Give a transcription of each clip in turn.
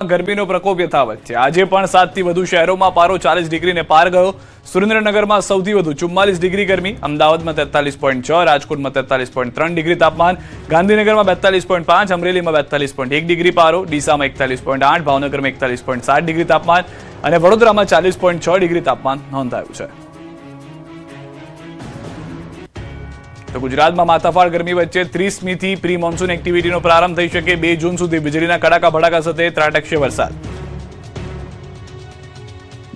ગરમીનો પ્રકોપ યથાવત છે। આજે પણ 7 થી વધુ શહેરોમાં પારો 40 ડિગ્રીને પાર ગયો। સુરેન્દ્રનગરમાં સૌથી વધુ 44 ડિગ્રી ગરમી, અમદાવાદમાં 43.6, રાજકોટમાં 43.3 ડિગ્રી તાપમાન, ગાંધીનગરમાં 42.5, અમરેલીમાં 42.1 ડિગ્રી પારો, ડીસામાં 41.8, ભાવનગરમાં 41.7 ડિગ્રી તાપમાન અને વડોદરામાં 40.6 ડિગ્રી તાપમાન નોંધાયું છે। તો ગુજરાતમાં માથાફાડ ગરમી વચ્ચે 30મીથી પ્રી મોન્સૂન એક્ટિવિટીનો પ્રારંભ થઈ શકે। 2 જૂન સુધી વીજળીના કડાકા ભડાકા સાથે ત્રાટકશે વરસાદ।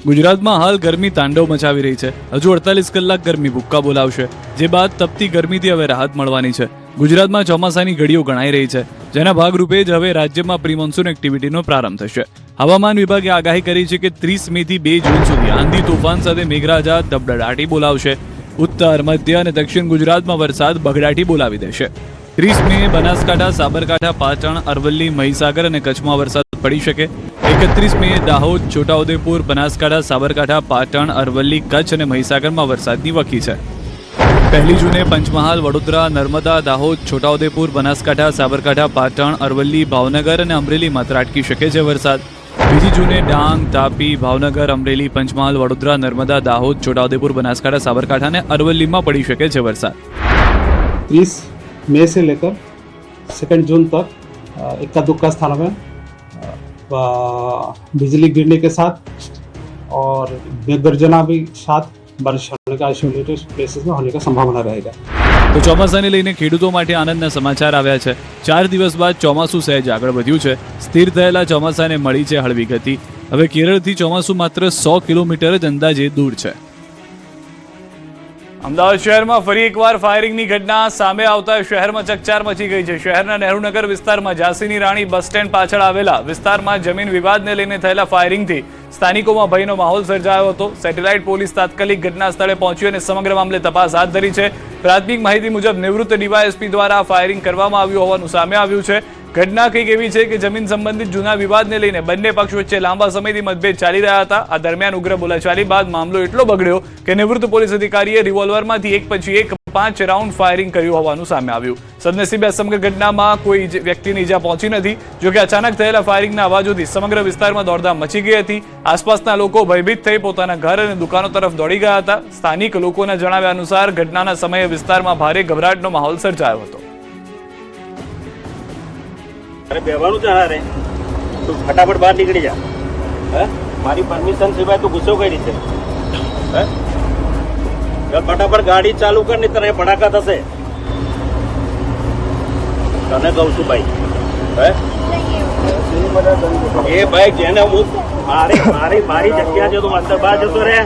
ગુજરાતમાં હાલ ગરમી તાંડવ મચાવી રહી છે। હજુ 48 કલાક ગરમી ભૂક્કા બોલાવશે, જે બાદ તપતી ગરમીથી હવે રાહત મળવાની છે। ગુજરાતમાં ચોમાસાની ઘડીઓ ગણાઈ રહી છે, જેના ભાગરૂપે જ હવે રાજ્યમાં પ્રી મોન્સૂન એક્ટિવિટીનો પ્રારંભ થશે। હવામાન વિભાગે આગાહી કરી છે કે 30મીથી 2 જૂન સુધી આંધી તોફાન સાથે મેઘરાજા ધબધડાટી બોલાવશે। ઉત્તર, મધ્ય અને દક્ષિણ ગુજરાતમાં વરસાદ બગડાટી બોલાવી દેશે। 30 મે બનાસકાંઠા, સાબરકાંઠા, પાટણ, અરવલ્લી, મહીસાગર અને કચ્છમાં વરસાદ પડી શકે। 31 મે દાહોદ, છોટાઉદેપુર, બનાસકાંઠા, સાબરકાંઠા, પાટણ, અરવલ્લી, કચ્છ અને મહીસાગરમાં વરસાદની વકી છે। 1 જૂને પંચમહાલ, વડોદરા, નર્મદા, દાહોદ, છોટાઉદેપુર, બનાસકાંઠા, સાબરકાંઠા, પાટણ, અરવલ્લી, ભાવનગર અને અમરેલીમાં ત્રાટકી શકે છે વરસાદ। 2 જૂને ડાંગ, તાપી, ભાવનગર, અમરેલી, પંચમહાલ, વડોદરા, નર્મદા, દાહોદ, છોટાउदेपुर, बनासकांठा, साबरकांठा ने अरवली में पड़ी શકે છે વરસાદ। 30 मई से लेकर 2 जून तक इक्का दुक्का स्थानों में बिजली गिरने के साथ और गर्जना भी साथ बारिश होने का आइसोलेटेड प्लेसेस में होने का संभावना रहेगा। તો ચોમાસાને લઈને ખેડૂતો માટે આનંદના સમાચાર આવ્યા છે। 4 દિવસ બાદ ચોમાસું સહેજ આગળ વધ્યું છે। સ્થિર થયેલા ચોમાસાને મળી છે હળવી ગતિ। હવે કેરળથી ચોમાસું માત્ર 100 કિલોમીટર જ અંદાજે દૂર છે। અમદાવાદ શહેરમાં ફરી એકવાર ફાયરિંગની ઘટના સામે આવતા શહેરમાં ચકચાર મચી ગઈ છે। શહેરના નહેરુનગર વિસ્તારમાં ઝાંસીની રાણી બસ સ્ટેન્ડ પાછળ આવેલા વિસ્તારમાં જમીન વિવાદને લઈને થયેલા ફાયરિંગથી સ્થાનિકોમાં ભયનો માહોલ સર્જાયો હતો। સેટેલાઇટ પોલીસ તાત્કાલિક ઘટના સ્થળે પહોંચી અને સમગ્ર મામલે તપાસ હાથ ધરી છે। પ્રાથમિક માહિતી મુજબ નિવૃત્ત ડીવાયએસપી દ્વારા ફાયરિંગ કરવામાં આવ્યું હોવાનું સામે આવ્યું છે। ઘટના કંઈક એવી છે કે જમીન સંબંધિત જૂના વિવાદને લઈને બંને પક્ષ વચ્ચે લાંબા સમયથી મતભેદ ચાલી રહ્યા હતા। આ દરમિયાન ઉગ્ર બોલાચાલી બાદ મામલો એટલો બગડ્યો કે નિવૃત્ત પોલીસ અધિકારીએ રિવોલ્વરમાંથી એક પછી એક 5 રાઉન્ડ ફાયરિંગ કર્યું હોવાનું સામે આવ્યું। સદનસીબે સમગ્ર ઘટનામાં કોઈ વ્યક્તિને ઈજા પહોંચી નથી। જોકે અચાનક થયેલા ફાયરિંગના અવાજોથી સમગ્ર વિસ્તારમાં દોડધામ મચી ગઈ હતી। આસપાસના લોકો ભયભીત થઈ પોતાના ઘર અને દુકાનો તરફ દોડી ગયા હતા। સ્થાનિક લોકોના જણાવ્યા અનુસાર ઘટનાના સમયે વિસ્તારમાં ભારે ગભરાટનો માહોલ સર્જાયો હતો। अरे बेवानू चाह रहे तू फटाफट बाहर निकल जा। मारी परमिशन सिवाय तू गुस्सो कई रीते चल फटाफट गाड़ी चालू कर, नहीं तरह भड़ाका थशे। तने कहूं छुं भाई ए भाई जेने हूँ मारी मारी मारी जग्या जो तुम अंदर बाहर जतो रे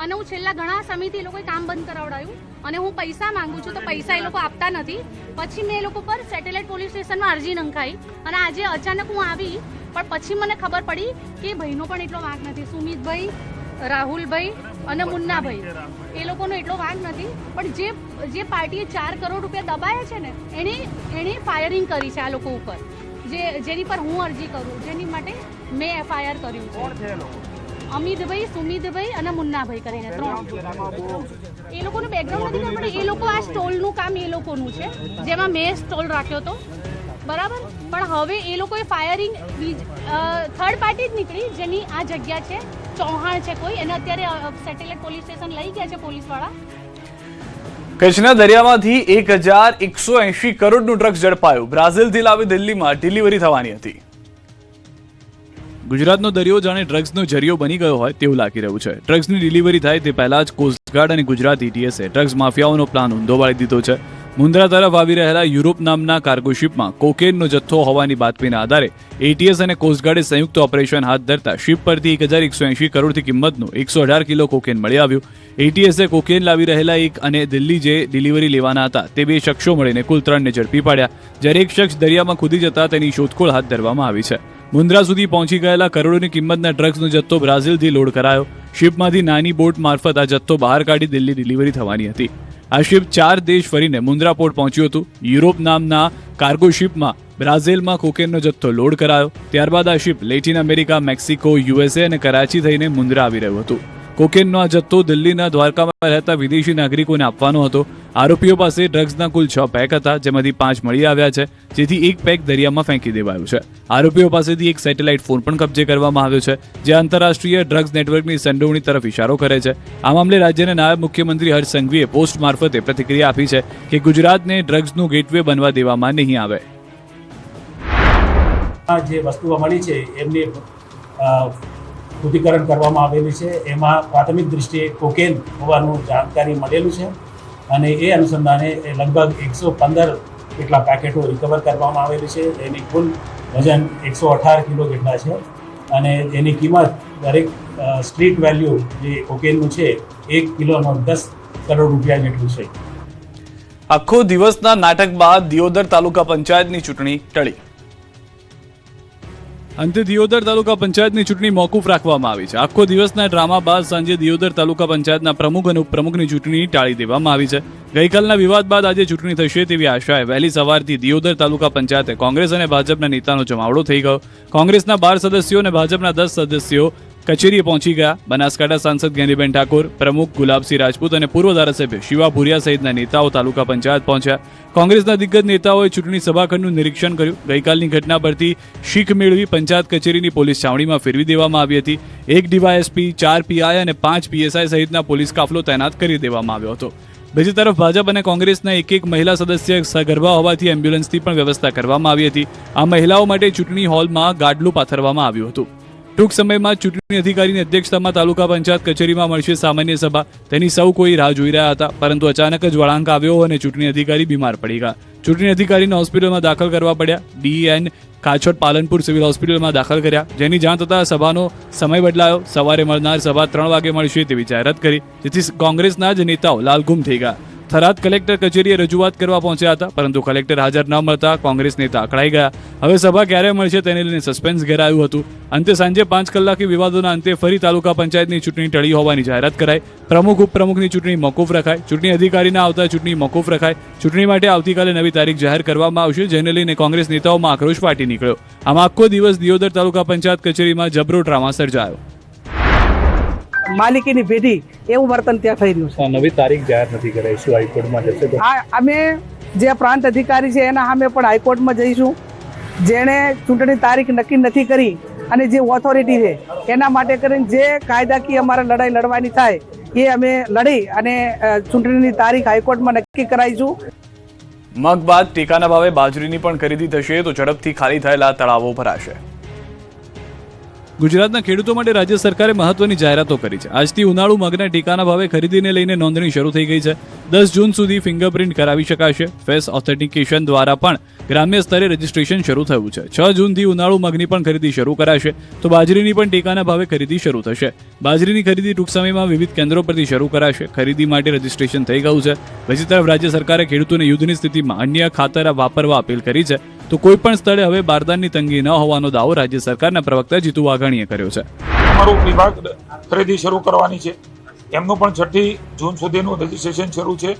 અને હું છેલ્લા ઘણા સમયથી એ લોકોએ કામ બંધ કરાવડાયું અને હું પૈસા માંગુ છું તો પૈસા એ લોકો આપતા નથી। પછી મેં એ લોકો પર સેટેલાઇટ પોલીસ સ્ટેશનમાં અરજી નંખાઈ અને આજે અચાનક હું આવી, પણ પછી મને ખબર પડી કે ભાઈનો પણ એટલો વાંક નથી। સુમિતભાઈ, રાહુલભાઈ અને મુન્નાભાઈ એ લોકોનો એટલો વાંક નથી, પણ જે પાર્ટીએ 4 કરોડ રૂપિયા દબાયા છે ને એણે ફાયરિંગ કરી છે આ લોકો ઉપર, જેની પર હું અરજી કરું, જેની માટે મેં FIR કર્યું છે। અમિતભાઈ, સુમિતભાઈ અને મુન્નાભાઈ કરીને 3 એ લોકોનું બેકગ્રાઉન્ડ નથી ખબર, એ લોકો આ સ્ટોલનું કામ એ લોકોનું છે, જેમાં મેં સ્ટોલ રાખ્યો હતો બરાબર। પણ હવે એ લોકોએ ફાયરિંગ થર્ડ પાર્ટી જ નીકળી, જેની આ જગ્યા છે ચૌહાણ છે કોઈ, એને અત્યારે સેટેલાઇટ પોલીસ સ્ટેશન લઈ ગયા છે પોલીસવાળા। કચ્છના દરિયામાંથી 1180 કરોડનું ડ્રગ્સ ઝડપાયું। બ્રાઝિલથી લાવી દિલ્હીમાં ડિલિવરી થવાની હતી। ગુજરાતનો દરિયો જાણે ડ્રગ્સનો જરિયો બની ગયો હોય તેવું લાગી રહ્યું છે। ડ્રગ્સની ડિલિવરી થાય તે પહેલા જ કોસ્ટગાર્ડ અને ગુજરાત ETSએ ડ્રગ્સ માફિયાઓનો પ્લાન ઊંધો વાળી દીધો છે। મુન્દ્રા તરફ આવી રહેલા યુરોપ નામના કાર્ગો શિપમાં કોકેનનો જથ્થો હોવાની બાતમીના આધારે ETS અને કોસ્ટગાર્ડે સંયુક્ત ઓપરેશન હાથ ધરતા શિપ પરથી 1180 કરોડથી કિંમતનું 118 કિલો કોકેન મળી આવ્યું। ETSએ કોકેન લાવી રહેલા એક અને દિલ્હી જે ડિલિવરી લેવાના હતા તે 2 શખ્સો મળીને કુલ 3ને ઝડપી પાડ્યા, જ્યારે એક શખ્સ દરિયામાં કૂદી જતા તેની શોધખોળ હાથ ધરવામાં આવી છે। મુન્દ્રા સુધી પહોંચી ગયેલા કરોડોની કિંમતના ડ્રગ્સનો જથ્થો બ્રાઝિલથી લોડ કરાયો। શિપમાંથી નાની બોટ મારફત આ જથ્થો બહાર કાઢી દિલ્હી ડિલિવરી થવાની હતી। આ શિપ 4 દેશ ફરીને મુન્દ્રા પોર્ટ પહોંચ્યું હતું। યુરોપ નામના કાર્ગો શિપમાં બ્રાઝિલમાં કોકેનનો જથ્થો લોડ કરાયો। ત્યારબાદ આ ship Latin America, Mexico, USA અને કરાચી થઈને મુન્દ્રા આવી રહ્યું હતું। કોકેનનો આ જથ્થો દિલ્હીના દ્વારકામાં રહેતા વિદેશી નાગરિકોને આપવાનો હતો. આરોપીઓ પાસે ડ્રગ્સના કુલ 6 પેક હતા, જેમાંથી 5 મળી આવ્યા છે, જેથી એક પેક દરિયામાં ફેંકી દેવાયું છે. આરોપીઓ પાસેથી એક સેટેલાઇટ ફોન પણ કબજે કરવામાં આવ્યો છે, જે આંતરરાષ્ટ્રીય ડ્રગ્સ નેટવર્કની સંડોવણી તરફ ઇશારો કરે છે. આ મામલે રાજ્યના નાયબ મુખ્યમંત્રી હર્ષ સંઘવીએ પોસ્ટ મારફતે પ્રતિક્રિયા આપી છે કે ગુજરાતને ડ્રગ્સનું ગેટવે બનવા દેવામાં નહીં આવે. જે વસ્તુઓ મળી છે એમની શુદ્ધિકરણ કરવામાં આવેલું છે. એમાં પ્રાથમિક દૃષ્ટિએ કોકેન હોવાનું જાણકારી મળેલું છે અને એ અનુસંધાને લગભગ 115 જેટલા પેકેટો રિકવર કરવામાં આવેલું છે. એની કુલ વજન 118 કિલો જેટલા છે અને એની કિંમત દરેક સ્ટ્રીટ વેલ્યુ જે કોકેનનું છે 1 કિલોનો 10 કરોડ રૂપિયા જેટલું છે. આખો દિવસના નાટક બાદ દિયોદર તાલુકા પંચાયતની ચૂંટણી ટળી. અંતે દિયોદર તાલુકા પંચાયતની ચૂંટણી મોકૂફ રાખવામાં આવી છે. આખો દિવસના ડ્રામા બાદ સાંજે દિયોદર તાલુકા પંચાયતના પ્રમુખ અને ઉપપ્રમુખની ચૂંટણી ટાળી દેવામાં આવી છે. ગઈકાલના વિવાદ બાદ આજે ચૂંટણી થશે તેવી આશાએ વહેલી સવારથી દિયોદર તાલુકા પંચાયતે કોંગ્રેસ અને ભાજપના નેતાનો જમાવડો થઈ ગયો. કોંગ્રેસના 12 સદસ્યો અને ભાજપના 10 સદસ્યો કચેરીએ પહોંચી ગયા. બનાસકાંઠા સાંસદ જ્ઞાનીબેન ઠાકોર, પ્રમુખ ગુલાબસિંહ રાજપૂત અને પૂર્વ ધારાસભ્ય શિવા ભુરિયા સહિતના નેતાઓ તાલુકા પંચાયત પહોંચ્યા. કોંગ્રેસના દિગ્ગજ નેતાઓએ ચૂંટણી સભાખંડનું નિરીક્ષણ કર્યું. ગઈકાલની ઘટના પરથી શીખ મેળવી પંચાયત કચેરીની પોલીસ છાવણીમાં ફેરવી દેવામાં આવી હતી. 1 ડીવાયએસપી, 4 પીઆઈ અને 5 પીએસઆઈ સહિતના પોલીસ કાફલો તૈનાત કરી દેવામાં આવ્યો હતો. બીજી તરફ ભાજપ અને કોંગ્રેસના એક મહિલા સદસ્ય સગર્ભા હોવાથી એમ્બ્યુલન્સની પણ વ્યવસ્થા કરવામાં આવી હતી. આ મહિલાઓ માટે ચૂંટણી હોલમાં ગાડલું પાથરવામાં આવ્યું હતું. ટૂંક સમયમાં ચૂંટણી અધિકારીની અધ્યક્ષતામાં તાલુકા પંચાયત કચેરીમાં મળશે સામાન્ય સભા. તેની સૌ કોઈ રાહ જોઈ રહ્યા હતા, પરંતુ અચાનક જ વળાંક આવ્યો અને ચૂંટણી અધિકારી બીમાર પડી ગયા. ચૂંટણી અધિકારીને હોસ્પિટલમાં દાખલ કરવા પડ્યા. ડીએન કાછોડ પાલનપુર સિવિલ હોસ્પિટલમાં દાખલ કર્યા, જેની જાણ થતાં સભાનો સમય બદલાયો. સવારે મળનાર સભા 3 વાગે મળશે તેવી જાહેરાત કરી, જેથી કોંગ્રેસના જ નેતાઓ લાલઘુમ થઈ ગયા. થરાદ કલેક્ટર કચેરીએ રજૂઆત કરવા પહોંચ્યા હતા, પરંતુ કલેક્ટર હાજર ન મળતા કોંગ્રેસ નેતા અકળાઈ ગયા. હવે સભા ક્યારે મળશે તેને લઈને સસ્પેન્સ ઘેરાયું હતું. અંતે સાંજે 5 કલાકે વિવાદોના અંતે ફરી તાલુકા પંચાયતની ચૂંટણી ટળી હોવાની જાહેરાત કરાઈ. પ્રમુખ ઉપપ્રમુખની ચૂંટણી મોકૂફ રખાય. ચૂંટણી અધિકારીના આવતા ચૂંટણી મોકૂફ રખાય. ચૂંટણી માટે આવતીકાલે નવી તારીખ જાહેર કરવામાં આવશે, જેને લઈને કોંગ્રેસ નેતાઓમાં આક્રોશ ફાટી નીકળ્યો. આમાં આખો દિવસ દિયોદર તાલુકા પંચાયત કચેરીમાં જબરો ડ્રામા સર્જાયો. માલિકીની પેઢી એવું વર્તન ત્યાં થઈ રહ્યું છે. નવી તારીખ જાહેર નથી કરાઈ, શું હાઈકોર્ટમાં જશે તો? અમે જે પ્રાંત અધિકારી છે એના સામે પણ હાઈકોર્ટમાં જઈશું. જેણે ચૂંટણી તારીખ નક્કી નથી કરી અને જે ઓથોરિટી છે એના માટે કરીને જે કાયદાકીય અમારે લડાઈ લડવાની થાય એ અમે લડી અને ચૂંટણીની તારીખ હાઈકોર્ટમાં નક્કી કરાવીશું. મગ બાદ ટેકાના ભાવે બાજરીની પણ ખરીદી થશે, તો ઝડપથી ખાલી થયેલા તળાવો ભરાશે. ગુજરાતના ખેડૂતો માટે રાજ્ય સરકારે મહત્વની જાહેરાતો કરી છે. આજથી ઉનાળુ મગના ટેકાના ભાવે ખરીદીને લઈને નોંધણી શરૂ થઈ ગઈ છે. 10 જૂન સુધી ફિંગરપ્રિન્ટ કરાવી શકાશે. ફેસ ઓથેન્ટિકેશન દ્વારા પણ ગ્રામ્ય સ્તરે રજીસ્ટ્રેશન શરૂ થયું છે. 6 જૂનથી ઉનાળુ મગની પણ ખરીદી શરૂ કરાશે, તો બાજરીની પણ ટેકાના ભાવે ખરીદી શરૂ થશે. બાજરીની ખરીદી ટૂંક સમયમાં વિવિધ કેન્દ્રો પરથી શરૂ કરાશે. ખરીદી માટે રજીસ્ટ્રેશન થઈ ગયું છે. બીજી તરફ રાજ્ય સરકારે ખેડૂતોને યુદ્ધની સ્થિતિમાં અન્ય ખાતર વાપરવા અપીલ કરી છે. તો કોઈ પણ સ્થળે હવે બારદાનની તંગી ન હોવાનો દાવો રાજ્ય સરકારના પ્રવક્તા જીતુ વાઘાણીએ કર્યો છે. અમારું વિભાગ ખરીદી શરૂ કરવાની છે. એમનું પણ 6 જૂન સુધીનું રજીસ્ટ્રેશન શરૂ છે.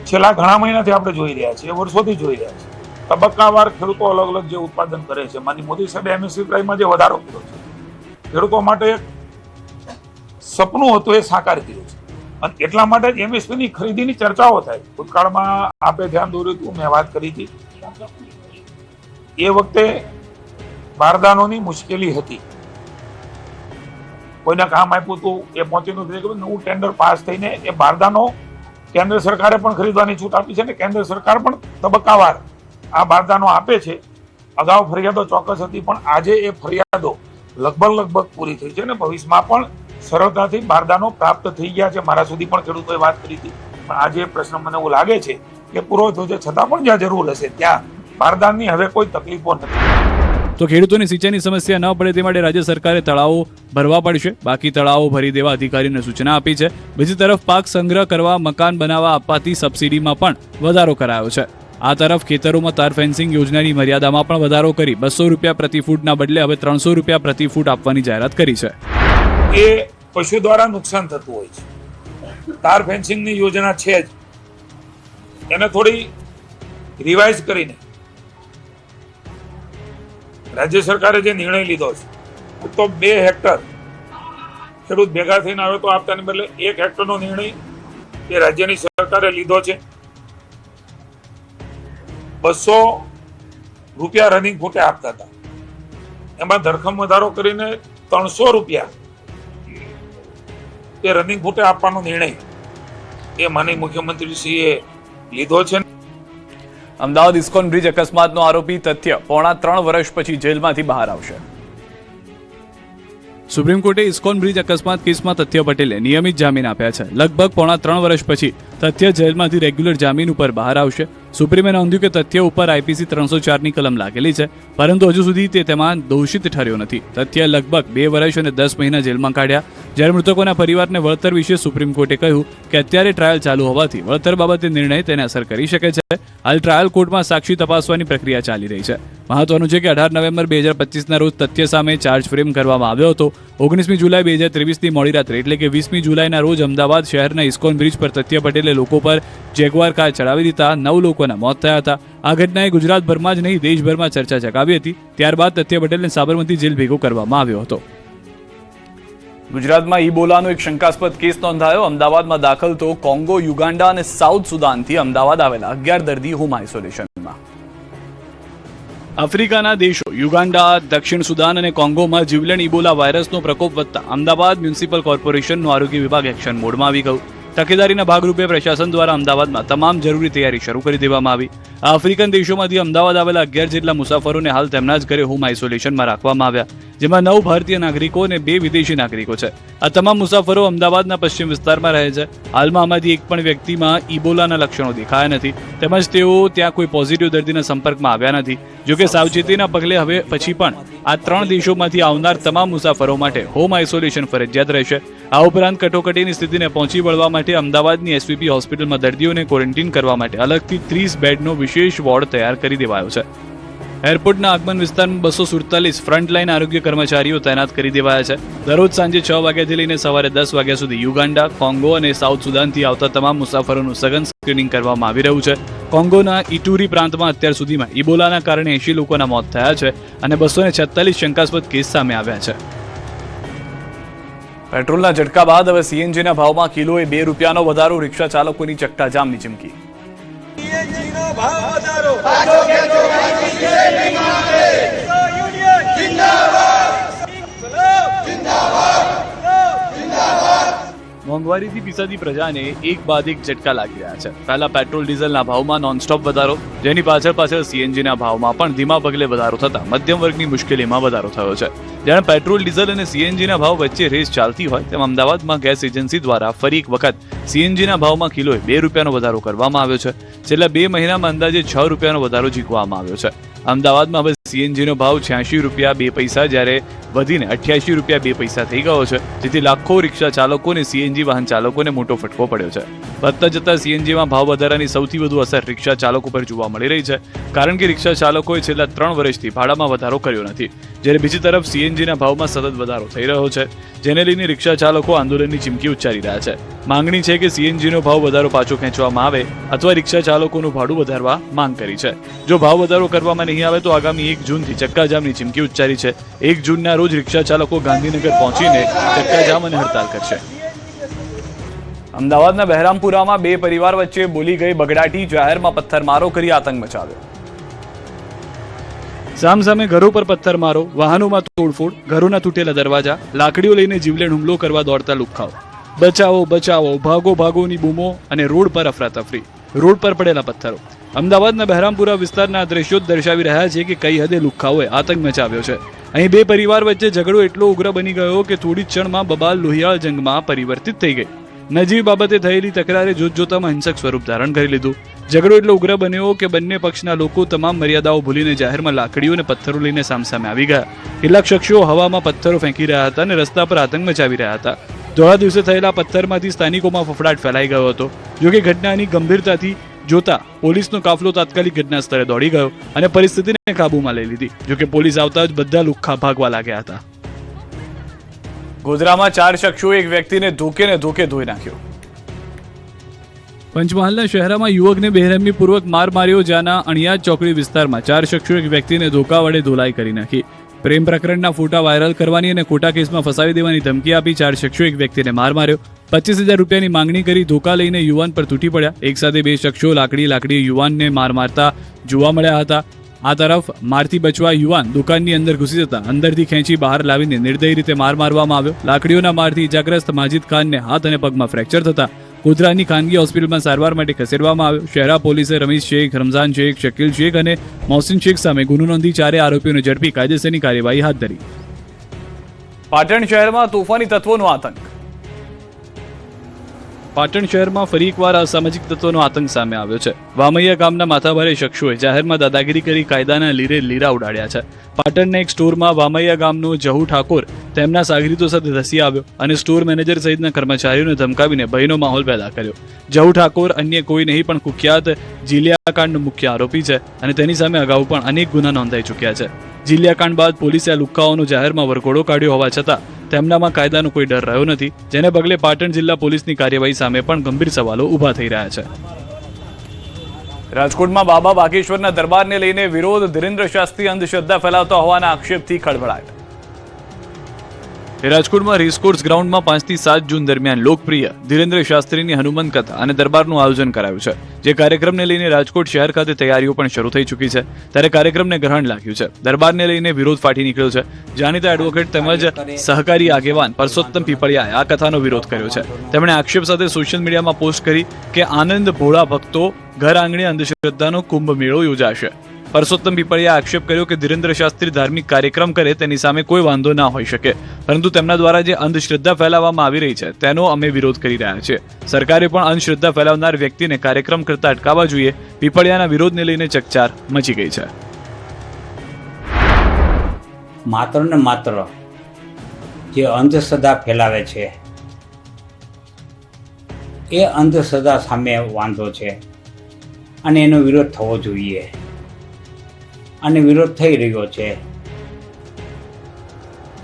છેલ્લા ઘણા મહિનાથી આપણે જોઈ રહ્યા છીએ, વર્ષોથી જોઈ રહ્યા છીએ, તબક્કાવાર ખેડૂતો અલગ અલગ જે ઉત્પાદન કરે છે. માનની મોદી સાહેબે એમએસપી પ્રાઇસમાં જે વધારો કર્યો છે, ખેડૂતો માટે એક સપનું હતું, એ સાકાર કર્યું છે. અને એટલા માટે જ એમએસપીની ખરીદીની ચર્ચાઓ થાય. ભૂતકાળમાં આપે ધ્યાન દોર્યું હતું, મેં વાત કરી હતી. એ વખતે બારદાનોની મુશ્કેલી હતી. કોઈને કામ આપ્યું હતું, એ પહોંચી નથી. નવું ટેન્ડર પાસ થઈને એ બારદાનો કેન્દ્ર સરકારે પણ ખરીદવાની છૂટ આપી છે ને કેન્દ્ર સરકાર પણ તબક્કાવાર આ બારદાનો આપે છે. અગાઉ ફરિયાદો ચોક્કસ હતી, પણ આજે એ ફરિયાદો લગભગ પૂરી થઈ છે ને ભવિષ્યમાં પણ સરળતાથી બારદાનો પ્રાપ્ત થઈ ગયા છે. મારા સુધી પણ ખેડૂતોએ વાત કરી હતી, પણ આજે પ્રશ્ન મને એવું લાગે છે કે પૂરો થયો છે, છતાં પણ જ્યાં જરૂર હશે ત્યાં બારદાનની હવે કોઈ તકલીફો નથી. તો ખેડૂતોની સિંચાઈની સમસ્યા ન પડે તે માટે રાજ્ય સરકારે તળાવો ભરવા પડશે. બાકી તળાવો ભરી દેવા અધિકારીને સૂચના આપી છે. બીજી તરફ પાક સંગ્રહ કરવા, મકાન બનાવવા અપાતી સબસિડીમાં પણ વધારો કરાયો છે. આ તરફ ખેતરોમાં તાર ફેન્સિંગ યોજનાની મર્યાદામાં પણ વધારો કરી 200 રૂપિયા પ્રતિ ફૂટના બદલે હવે 300 રૂપિયા પ્રતિ ફૂટ આપવાની જાહેરાત કરી છે. એ પશુ દ્વારા નુકસાન થતું હોય છે. તાર ફેન્સિંગની યોજના છે જ, એને થોડી રિવાઇઝ કરીને રાજ્ય સરકારે જે નિર્ણય લીધો છે તો 2 હેક્ટર ખેડૂત ભેગા થઈને આવે તો આપતાની બદલે 1 હેક્ટરનો નિર્ણય એ રાજ્યની સરકારે લીધો છે. 200 રૂપિયા રનિંગ ફૂટે આપતા હતા, એમાં ધરખમ વધારો કરીને 300 રૂપિયા એ રનિંગ ફૂટે આપવાનો નિર્ણય એ માનનીય મુખ્યમંત્રીશ્રીએ લીધો છે. અમદાવાદ ઇસ્કોન બ્રિજ અકસ્માતનો આરોપી તથ્ય પોણા 3 વર્ષ પછી જેલમાંથી બહાર આવશે. સુપ્રીમ કોર્ટે ઇસ્કોન બ્રિજ અકસ્માત કેસમાં તથ્ય પટેલે નિયમિત જામીન આપ્યા છે. લગભગ પોણા 3 વર્ષ પછી તથ્ય જેલમાંથી રેગ્યુલર જામીન ઉપર બહાર આવશે. સુપ્રીમે નોંધ્યું કે તથ્ય ઉપર આઈપીસી 304ની કલમ લાગેલી છે, પરંતુ હજુ સુધી તે તેમાં દોષિત ઠર્યો નથી. તથ્ય લગભગ 2 વર્ષ અને 10 મહિના જેલમાં કાઢ્યા. જ્યારે મૃતકોના પરિવારને વળતર વિશે સુપ્રીમ કોર્ટે કહ્યું કે અત્યારે ટ્રાયલ ચાલુ હોવાથી વળતર બાબતે નિર્ણય તેને અસર કરી શકે છે. હાલ ટ્રાયલ કોર્ટમાં સાક્ષી તપાસવાની પ્રક્રિયા ચાલી રહી છે. મહત્વનું છે કે 18 નવેમ્બર 2025ના રોજ તથ્ય સામે ચાર્જ ફ્રેમ કરવામાં આવ્યો હતો. 19મી જુલાઈ 2023ની મોડી રાત્રે એટલે કે 20મી જુલાઈના રોજ અમદાવાદ શહેરના ઇસ્કોન બ્રિજ પર તથ્ય પટેલે લોકો પર જેગવાર કાર ચડાવી દીધા 9 લોકોના મોત થયા હતા. આ ઘટનાએ ગુજરાતભરમાં જ નહીં દેશભરમાં ચર્ચા જગાવી હતી. ત્યારબાદ તથ્ય પટેલને સાબરમતી જેલ ભેગો કરવામાં આવ્યો હતો. ગુજરાતમાં ઇબોલાનો એક શંકાસ્પદ કેસ નોંધાયો. અમદાવાદમાં દાખલ તો કોંગો, યુગાન્ડા અને સાઉથ સુદાનથી અમદાવાદ આવેલા 11 દર્દી હોમ આઇસોલેશનમાં. આફ્રિકાના દેશો યુગાન્ડા, દક્ષિણ સુદાન અને કોંગોમાં જીવલેણ ઇબોલા વાયરસનો પ્રકોપ વધતા અમદાવાદ મ્યુનિસિપલ કોર્પોરેશનનું આરોગ્ય વિભાગ એક્શન મોડમાં આવી ગયું. તકેદારીના ભાગરૂપે પ્રશાસન દ્વારા અમદાવાદમાં તમામ જરૂરી તૈયારી શરૂ કરી દેવામાં આવી. આ આફ્રિકન દેશોમાંથી અમદાવાદ આવેલા 11 જેટલા મુસાફરોને હાલ તેમના જ ઘરે હોમ આઇસોલેશનમાં રાખવામાં આવ્યા, જેમાં 9 ભારતીય નાગરિકો અને 2 વિદેશી નાગરિકો છે. આ તમામ મુસાફરો અમદાવાદના પશ્ચિમ વિસ્તારમાં રહે છે. હાલમાં આમાંથી એક પણ વ્યક્તિમાં ઇબોલાના લક્ષણો દેખાયા નથી, તેમજ તેઓ ત્યાં કોઈ પોઝિટિવ દર્દીના સંપર્કમાં આવ્યા નથી. જોકે સાવચેતીના પગલે હવે પછી પણ આ 3 દેશોમાંથી આવનાર તમામ મુસાફરો માટે હોમ આઇસોલેશન ફરજિયાત રહેશે. આ ઉપરાંત કટોકટીની સ્થિતિને પહોંચી વળવા માટે અમદાવાદની એસવીપી હોસ્પિટલમાં દર્દીઓને ક્વોરન્ટીન કરવા માટે અલગથી 30 બેડનો વિશેષ વોર્ડ તૈયાર કરી દેવાયો છે. એરપોર્ટના આગમન વિસ્તારમાં 247 ફ્રન્ટલાઇન આરોગ્ય કર્મચારીઓ તૈનાત કરી દેવાયા છે. દરરોજ સાંજે 6 વાગ્યાથી લઈને સવારે 10 વાગ્યા સુધી યુગાન્ડા, કોંગો અને સાઉથ સુદાનથી આવતા તમામ મુસાફરોનું સઘન સ્ક્રીનિંગ કરવામાં આવી રહ્યું છે. કોંગોના ઇટુરી પ્રાંતમાં અત્યાર સુધીમાં ઇબોલાના કારણે 80 લોકોના મોત થયા છે અને 246 શંકાસ્પદ કેસ સામે આવ્યા છે. પેટ્રોલના ઝટકા બાદ હવે સીએનજીના ભાવમાં કિલોએ 2 રૂપિયાનો વધારો. રિક્ષા ચાલકોની ચક્કાજામની ચીમકી. મોંઘવારીથી પીસાતી પ્રજાને એક બાદ એક ઝટકા લાગી રહ્યા છે. પહેલા પેટ્રોલ ડીઝલના ભાવમાં નોનસ્ટોપ વધારો, જેની પાછળ સીએનજીના ભાવમાં પણ ધીમા પગલે વધારો થતા મધ્યમ વર્ગની મુશ્કેલીમાં વધારો થયો છે. જ્યારે પેટ્રોલ, ડીઝલ અને સીએનજીના ભાવ વચ્ચે રેસ ચાલતી હોય તેમ અમદાવાદમાં ગેસ એજન્સી દ્વારા ફરી એક વખત સીએનજીના ભાવમાં કિલોએ 2 રૂપિયાનો વધારો કરવામાં આવ્યો છે. છેલ્લા 2 મહિનામાં અંદાજે 6 રૂપિયાનો વધારો ઝીકવામાં આવ્યો છે. અમદાવાદમાં હવે સીએનજીનો ભાવ 86 રૂપિયા 2 પૈસા જ્યારે વધીને 88 રૂપિયા 2 પૈસા થઈ ગયો છે, જેથી લાખો રિક્ષા ચાલકો અને સીએનજી વાહન ચાલકોને મોટો ફટકો પડ્યો છે. વધતા જતા સીએનજીમાં ભાવ વધારાની સૌથી વધુ અસર રિક્ષા ચાલકો પર જોવા મળી રહી છે, કારણ કે રિક્ષા ચાલકોએ છેલ્લા 3 વર્ષથી ભાડામાં વધારો કર્યો નથી. જ્યારે બીજી તરફ સીએનજીના ભાવમાં સતત વધારો થઈ રહ્યો છે, જેને લઈને રિક્ષા ચાલકો આંદોલનની ચીમકી ઉચ્ચારી રહ્યા છે. માંગણી છે કે સીએનજીનો ભાવ વધારો પાછો ખેંચવામાં આવે અથવા રિક્ષા ચાલકોનું ભાડું વધારવા માંગ કરી છે. જો ભાવ વધારો કરવામાં નહીં આવે તો આગામી 1 જૂનથી ચક્કાજામની ચીમકી ઉચ્ચારી છે. 1 જૂનના રોજ રિક્ષા ચાલકો ગાંધીનગર પહોંચીને ચક્કાજામ અને હડતાલ કરશે. અમદાવાદના બહેરામપુરામાં 2 પરિવાર વચ્ચે બોલી ગઈ બગડાટી. જાહેરમાં પથ્થરમારો કરી આતંક મચાવ્યો. સામસામે ઘરો પર પથ્થરમારો, વાહનોમાં તોડફોડ, ઘરોના તૂટેલા દરવાજા, લાકડીઓ લઈને જીવલેણ હુમલો કરવા દોડતા લુખ્ખાઓ. બચાવો બચાવો, ભાગો ભાગોની બૂમો અને રોડ પર અફરાતફરી, રોડ પર પડેલા પથ્થરો. અમદાવાદના બહેરામપુરા વિસ્તારના દ્રશ્યો દર્શાવી રહ્યા છે કે કઈ હદે લુખ્ખાઓએ આતંક મચાવ્યો છે. અહીં 2 પરિવાર વચ્ચે ઝઘડો એટલો ઉગ્ર બની ગયો કે થોડી ક્ષણમાં બબાલ લોહિયાળ જંગમાં પરિવર્તિત થઈ ગઈ. નજીવી બાબતે થયેલી તકરારે જોતજોતામાં હિંસક સ્વરૂપ ધારણ કરી લીધું. ઝઘડો એટલો ઉગ્ર બન્યો કે બંને પક્ષના લોકો તમામ મર્યાદાઓ ભૂલીને જાહેરમાં લાકડીઓ અને પથ્થરો લઈને સામસામે આવી ગયા. કેટલાક શખ્સો હવામાં પથ્થરો ફેંકી રહ્યા હતા અને રસ્તા પર આતંક મચાવી રહ્યા હતા. ધોળા દિવસે થયેલા પથ્થરમાંથી સ્થાનિકોમાં ફફડાટ ફેલાઈ ગયો હતો. જોકે ઘટનાની ગંભીરતાથી જોતા પોલીસનો કાફલો તાત્કાલિક ઘટના સ્થળે દોડી ગયો અને પરિસ્થિતિને કાબૂમાં લઈ લીધી. જોકે પોલીસ આવતા જ બધા લુખ્ખા ભાગવા લાગ્યા હતા. ગોધરામાં 4 શખ્સોએ એક વ્યક્તિને ધોકે ધોઈ નાખ્યો. પંચમહાલના શહેરમાં યુવકને બેરહેમીપૂર્વક માર માર્યો. જ્યાંના અણિયાદ ચોકડી વિસ્તારમાં 4 શખ્સોએ એક વ્યક્તિને ધોકા વડે ધોલાઈ કરી નાખી. પ્રેમ પ્રકરણના ફોટા વાયરલ કરવાની અને ખોટા કેસમાં ફસાવી દેવાની ધમકી આપી 4 શખ્સો એક વ્યક્તિને માર માર્યો. 25,000 રૂપિયાની માંગણી કરી ધોકા લઈને યુવાન પર તૂટી પડ્યા. એક સાથે 2 શખ્સો લાકડી યુવાનને માર મારતા જોવા મળ્યા હતા. આ તરફ મારથી બચવા યુવાન દુકાનની અંદર ઘૂસી જતા અંદરથી ખેંચી બહાર લાવીને નિર્દયી રીતે માર મારવામાં આવ્યો. લાકડીઓના મારથી ઇજાગ્રસ્ત માજીદ ખાનને હાથ અને પગમાં ફ્રેક્ચર થતા ગોધરાની ખાનગી હોસ્પિટલમાં સારવાર માટે ખસેડવામાં આવ્યો. શહેરા પોલીસે રમીશ શેખ, રમઝાન શેખ, શકીલ શેખ અને મોહસિન શેખ સામે ગુનો નોંધી 4 આરોપીઓને ઝડપી કાયદેસરની કાર્યવાહી હાથ ધરી. પાટણ શહેરમાં તોફાની તત્વોનો આતંક. પાટણ શહેરમાં ફરી એકવાર અસામાજિક તત્વોનો આતંક સામે આવ્યો છે. વામૈયા ગામના માથાભારે શખ્સોએ જાહેરમાં દાદાગીરી કરી કાયદાના લીરે લીરા ઉડાડ્યા છે. પાટણના એક સ્ટોરમાં વામૈયા ગામનો જહુ ઠાકોર તેમના સાગરીતો સાથે ધસી આવ્યો અને સ્ટોર મેનેજર સહિતના કર્મચારીઓને ધમકાવીને ભયનો માહોલ પેદા કર્યો. જહુ ઠાકોર અન્ય કોઈ નહીં પણ કુખ્યાત જીલિયાકાંડનો મુખ્ય આરોપી છે અને તેની સામે અગાઉ પણ અનેક ગુના નોંધાઈ ચૂક્યા છે. જીલિયાકાંડ બાદ પોલીસે આ લુખ્ખાઓનો જાહેરમાં વરઘોડો કાઢ્યો હોવા છતાં તેમનામાં કાયદાનો કોઈ ડર રહ્યો નથી, જેને પગલે પાટણ જિલ્લા પોલીસની કાર્યવાહી સામે પણ ગંભીર સવાલો ઊભા થઈ રહ્યા છે. રાજકોટમાં બાબા બાગેશ્વરના દરબારને લઈને વિરોધ. ધીરેન્દ્ર શાસ્ત્રી અંધશ્રદ્ધા ફેલાવતા હોવાના આક્ષેપથી ખળભળાટ. રાજકોટમાં રેસકોર્સ ગ્રાઉન્ડમાં 5 થી 7 જૂન દરમિયાન લોકપ્રિય ધીરેન્દ્ર શાસ્ત્રીની હનુમાન કથા અને દરબારનું આયોજન કરાયું છે. જે કાર્યક્રમને લઈને રાજકોટ શહેર ખાતે તૈયારીઓ પણ શરૂ થઈ ચૂકી છે, ત્યારે કાર્યક્રમને ગ્રહણ લાગ્યું છે. દરબારને લઈને વિરોધ ફાટી નીકળ્યો છે. જાણીતા એડવોકેટ તેમજ સહકારી આગેવાન પરસોત્તમ પીપળિયાએ આ કથાનો વિરોધ કર્યો છે. તેમણે આક્ષેપ સાથે સોશિયલ મીડિયામાં પોસ્ટ કરી કે આનંદ ભોળા ભક્તો ઘર આંગણે અંધશ્રદ્ધાનો કુંભ મેળો યોજાશે. પરસોત્તમ પીપળિયાએ આક્ષેપ કર્યો કે ધીરેન્દ્ર શાસ્ત્રી ધાર્મિક કાર્યક્રમ કરે તેની સામે કોઈ વાંધો ના હોઈ શકે, પરંતુ તેમના દ્વારા જે અંધશ્રદ્ધા ફેલાવવામાં આવી રહી છે તેનો અમે વિરોધ કરી રહ્યા છીએ. સરકારે પણ અંધશ્રદ્ધા ફેલાવનાર વ્યક્તિને કાર્યક્રમ કરતા અટકાવવા જોઈએ. પીપળિયાના વિરોધને લઈને ચકચાર મચી ગઈ છે. માત્ર ને માત્ર જે અંધશ્રદ્ધા ફેલાવે છે એ અંધશ્રદ્ધા સામે વાંધો છે અને એનો વિરોધ થવો જોઈએ અને વિરોધ થઈ રહ્યો છે.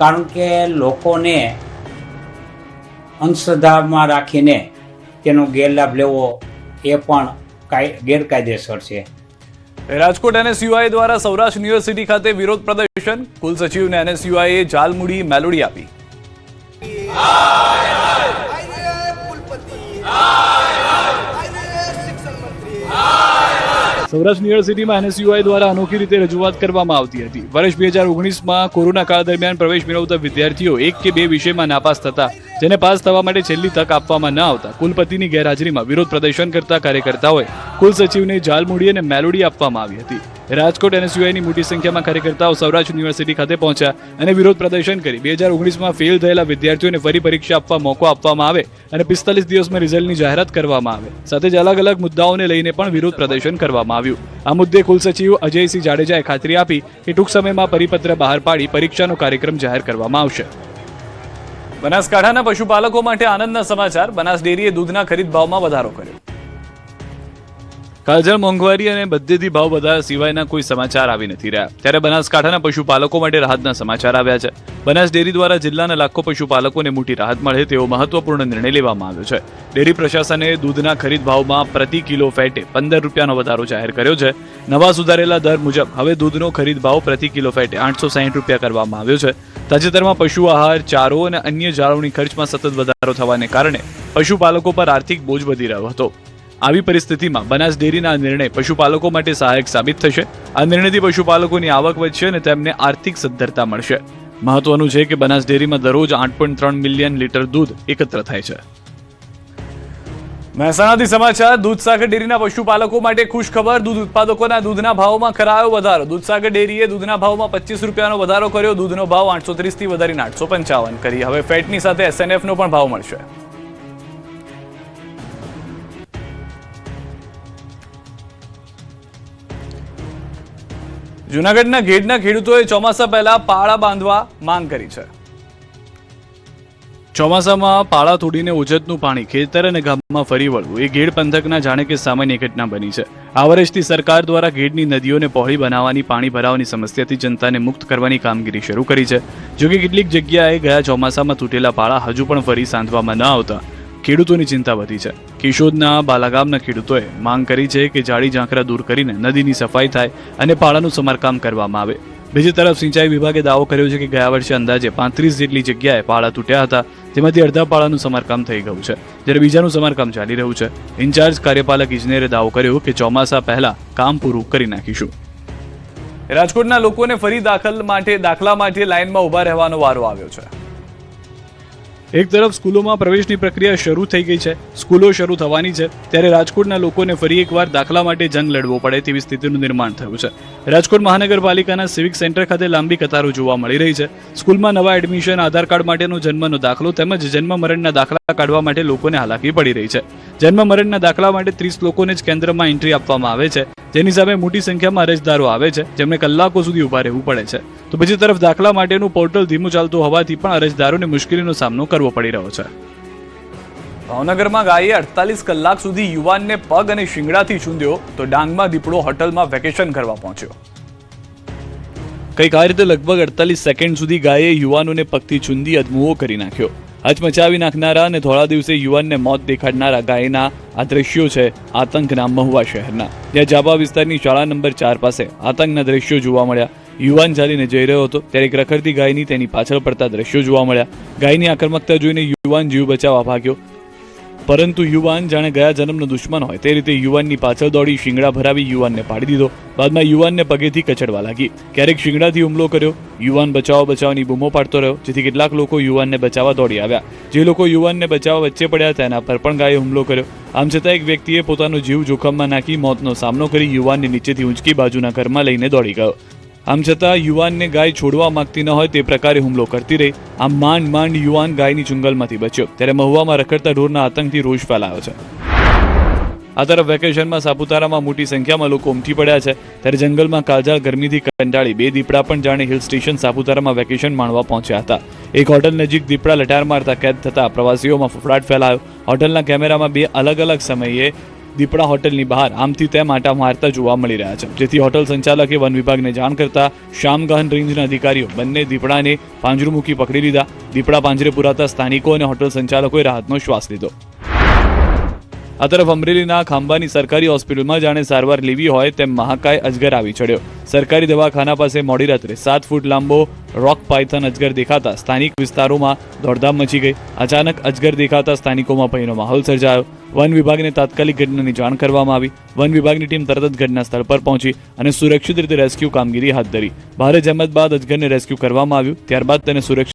કારણ કે લોકોને અંધશ્રદ્ધામાં રાખીને તેનો ગેરલાભ લેવો એ પણ ગેરકાયદેસર છે. રાજકોટ NSUI દ્વારા સૌરાષ્ટ્ર યુનિવર્સિટી ખાતે વિરોધ પ્રદર્શન. કુલસચિવને NSUIએ જાલમુડી મેલોડી આપી. સૌરાષ્ટ્ર યુનિવર્સિટીમાં NSUI દ્વારા અનોખી રીતે રજૂઆત કરવામાં આવતી હતી. વર્ષ 2019માં કોરોના કાળ દરમિયાન પ્રવેશ મેળવતા વિદ્યાર્થીઓ 1 કે 2 વિષયમાં નાપાસ થતા, જેને પાસ થવા માટે છેલ્લી તક આપવામાં ન આવતા કુલપતિની ગેરહાજરીમાં વિરોધ પ્રદર્શન કરતા કાર્યકર્તાઓએ કુલસચિવને જાલમુડી અને મેલોડી આપવામાં આવી હતી. રાજકોટ NSUIની મોટી સંખ્યામાં કાર્યકર્તાઓ સૌરાષ્ટ્ર યુનિવર્સિટી ખાતે પહોંચ્યા અને વિરોધ પ્રદર્શન કરી 2019માં ફેલ થયેલા વિદ્યાર્થીઓને ફરી પરીક્ષા આપવા મોકો આપવામાં આવે અને 45 દિવસમાં રિઝલ્ટની જાહેરાત કરવામાં આવે. સાથે જ અલગ અલગ મુદ્દાઓને લઈને પણ વિરોધ પ્રદર્શન કરવામાં આવ્યું. આ મુદ્દે કુલસચિવ અજયસિંહ જાડેજાએ ખાતરી આપી કે ટૂંક સમયમાં પરિપત્ર બહાર પાડી પરીક્ષાનો કાર્યક્રમ જાહેર કરવામાં આવશે. બનાસકાંઠાના પશુપાલકો માટે આનંદના સમાચાર. બનાસ ડેરીએ દૂધના ખરીદ ભાવમાં વધારો કર્યો. કાળઝાળ મોંઘવારી અને બધેથી ભાવ વધારા સિવાયના કોઈ સમાચાર આવી નથી રહ્યા, ત્યારે બનાસકાંઠાના પશુપાલકો માટે રાહતના સમાચાર આવ્યા છે. બનાસ ડેરી દ્વારા જિલ્લાના લાખો પશુપાલકોને મોટી રાહત મળે તેવો મહત્વપૂર્ણ નિર્ણય લેવામાં આવ્યો છે. ડેરી પ્રશાસને દૂધના ખરીદ ભાવમાં પ્રતિ કિલો ફેટે 15 રૂપિયાનો વધારો જાહેર કર્યો છે. નવા સુધારેલા દર મુજબ હવે દૂધનો ખરીદ ભાવ પ્રતિ કિલો ફેટે 860 રૂપિયા કરવામાં આવ્યો છે. તાજેતરમાં પશુ આહાર, ચારો અને અન્ય જાળવણી ખર્ચમાં સતત વધારો થવાને કારણે પશુપાલકો પર આર્થિક બોજ વધી રહ્યો હતો. આવી પરિસ્થિતિમાં બનાસ ડેરીના આ નિર્ણય પશુપાલકો માટે સહાયક સાબિત થશે. આ નિર્ણયથી પશુપાલકોની આવક વધશે અને તેમને આર્થિક સદ્ધરતા મળશે. મહત્વનું છે કે બનાસ ડેરીમાં દરરોજ 8.3 મિલિયન લીટર દૂધ એકત્ર થાય છે. મહેસાણાથી સમાચાર. દૂધસાગર ડેરીના પશુપાલકો માટે ખુશ ખબર. દૂધ ઉત્પાદકોના દૂધના ભાવમાં કરાયો વધારો. દૂધસાગર ડેરીએ દૂધના ભાવમાં 25 રૂપિયાનો વધારો કર્યો. દૂધનો ભાવ 830 થી વધારીને 855 કરી. હવે ફેટની સાથે SNF નો પણ ભાવ મળશે. જૂનાગઢના ઘેડના ખેડૂતોએ ચોમાસા પહેલા પાળા બાંધવા માંગ કરી છે. ચોમાસામાં પાળા તોડીને ઓજતનું પાણી ખેતર અને ગામમાં ફરી વળવું એ ઘેડ પંથકના જાણે કે સામાન્ય ઘટના બની છે. આ વર્ષથી સરકાર દ્વારા ઘેડની નદીઓને પહોળી બનાવવાની, પાણી ભરાવાની સમસ્યાથી જનતાને મુક્ત કરવાની કામગીરી શરૂ કરી છે. જોકે કેટલીક જગ્યાએ ગયા ચોમાસામાં તૂટેલા પાળા હજુ પણ ફરી સાંધવામાં ન આવતા ખેડૂતોની ચિંતા વધી છે. કેશોદના બાલાગામના ખેડૂતોએ માંગ કરી છે કે જાળી ઝાંખરા દૂર કરીને નદીની સફાઈ થાય અને પાળાનું સમારકામ કરવામાં આવે. બીજી તરફ સિંચાઈ વિભાગે દાવો કર્યો છે કે ગયા વર્ષે અંદાજે 35 જેટલી જગ્યાએ પાળા તૂટ્યા હતા, જેમાંથી અડધા પાળાનું સમારકામ થઈ ગયું છે, જ્યારે બીજાનું સમારકામ ચાલી રહ્યું છે. ઇન્ચાર્જ કાર્યપાલક ઇજનેરે દાવો કર્યો કે ચોમાસા પહેલા કામ પૂરું કરી નાખીશું. રાજકોટના લોકોને ફરી દાખલા માટે લાઇનમાં ઊભા રહેવાનો વારો આવ્યો છે. એક તરફ સ્કૂલોમાં પ્રવેશની પ્રક્રિયા શરૂ થઈ ગઈ છે, સ્કૂલો શરૂ થવાની છે, ત્યારે રાજકોટના લોકોને ફરી એકવાર દાખલા માટે જંગ લડવો પડે તેવી સ્થિતિનું નિર્માણ થયું છે. રાજકોટ મહાનગરપાલિકાના સિવિક સેન્ટર ખાતે લાંબી કતારો જોવા મળી રહી છે. સ્કૂલમાં નવા એડમિશન, આધાર કાર્ડ માટેનો જન્મનો દાખલો તેમજ જન્મ મરણના દાખલા કાઢવા માટે લોકોને હાલાકી પડી રહી છે. જન્મ મરણના દાખલા માટે 30 લોકોને જ કેન્દ્રમાં એન્ટ્રી આપવામાં આવે છે, જેની સામે મોટી સંખ્યામાં અરજદારો આવે છે, જેમને કલાકો સુધી ઊભા રહેવું પડે છે. તો બીજી તરફ દાખલા માટેનું પોર્ટલ ધીમું ચાલતું હોવાથી પણ અરજદારોને મુશ્કેલીનો સામનો કરવો પડી રહ્યો છે. ભાવનગરમાં ગાયે 48 કલાક સુધી યુવાનને પગ અને શિંગડાથી ચૂંદ્યો તો ડાંગમાં દીપડો હોટલમાં વેકેશન કરવા પહોંચ્યો. કંઈક આ રીતે લગભગ 48 સેકન્ડ સુધી ગાયે યુવાનોને પગથી ચૂંદી અદમુઓ કરી નાખ્યો. હચમચાવી નાખનારા અને થોડા દિવસે યુવાનને મોત દેખાડનારા ગાયના આ દ્રશ્યો છે આતંકના મહુવા શહેરના, જ્યાં જાબા વિસ્તારની શાળા નંબર 4 પાસે આતંકના દ્રશ્યો જોવા મળ્યા. યુવાન ચાલીને જઈ રહ્યો હતો ત્યારે એક રખડતી ગાયની તેની પાછળ પડતા દ્રશ્યો જોવા મળ્યા. ગાયની આક્રમકતા જોઈને યુવાન જીવ બચાવવા ભાગ્યો, પરંતુ યુવાન જાણે ગયા જન્મનો દુશ્મન હોય તે રીતે યુવાનની પાછળ દોડી શિંગડા ભરાવી યુવાનને પાડી દીધો. બાદમાં યુવાનને પગેથી કચડવા લાગી. ક્યારેક શિંગડાથી હુમલો કર્યો. યુવાન બચાવની બૂમો પાડતો રહ્યો, જેથી કેટલાક લોકો યુવાનને બચાવવા દોડી આવ્યા. જે લોકો યુવાનને બચાવવા વચ્ચે પડ્યા તેના પર પણ ગાયે હુમલો કર્યો. આમ છતાં એક વ્યક્તિએ પોતાનો જીવ જોખમમાં નાખી મોતનો સામનો કરી યુવાનને નીચેથી ઊંચકી બાજુના ઘરમાં લઈને દોડી ગયો. આમ છતાં યુવાનને ગાય છોડવા માંગતી ન હોય તે પ્રકારે હુમલો કરતી રહી. આમ માંડ યુવાન ગાયની ચુંગલમાંથી બચ્યો. ત્યારે મહુવામાં રખડતા ઢોરના આતંકથી રોષ ફેલાયો છે. આ તરફ વેકેશનમાં સાપુતારામાં મોટી સંખ્યામાં લોકો ઉમટી પડ્યા છે, ત્યારે જંગલમાં કાળઝાળ ગરમીથી કંટાળી 2 દીપડા પણ જાણે હિલ સ્ટેશન સાપુતારામાં વેકેશન માણવા પહોંચ્યા હતા. એક હોટલ નજીક દીપડા લટાર મારતા કેદ થતા પ્રવાસીઓમાં ફફડાટ ફેલાયો. હોટલના કેમેરામાં 2 અલગ સમયે દીપડા હોટલની બહાર આમથી તેમ આંટા મારતા જોવા મળી રહ્યા છે, જેથી હોટલ સંચાલકે વન વિભાગને જાણ કરતા શામગહન રેન્જના અધિકારીઓ બંને દીપડાને પાંજરું મૂકી પકડી લીધા. દીપડા પાંજરે પુરાતા સ્થાનિકો અને હોટલ સંચાલકોએ રાહતનો શ્વાસ લીધો. આ તરફ અમરેલીના ખાંભાની સરકારી હોસ્પિટલમાં જાણે સારવાર લેવી હોય તેમ મહાકાય અજગર આવી ચડ્યો. સરકારી દવાખાના પાસે મોડી રાત્રે 7 ફૂટ લાંબો રોક પાયથન અજગર દેખાતા સ્થાનિક વિસ્તારોમાં દોડધામ મચી ગઈ. અચાનક અજગર દેખાતા સ્થાનિકોમાં ભયનો માહોલ સર્જાયો. વન વિભાગને તાત્કાલિક ઘટનાની જાણ કરવામાં આવી. વન વિભાગની ટીમ તરત જ ઘટના સ્થળ પર પહોંચી અને સુરક્ષિત રીતે રેસ્ક્યુ કામગીરી હાથ ધરી. ભારે જહેમત બાદ અજગરને રેસ્ક્યુ કરવામાં આવ્યું. ત્યારબાદ તેને સુરક્ષિત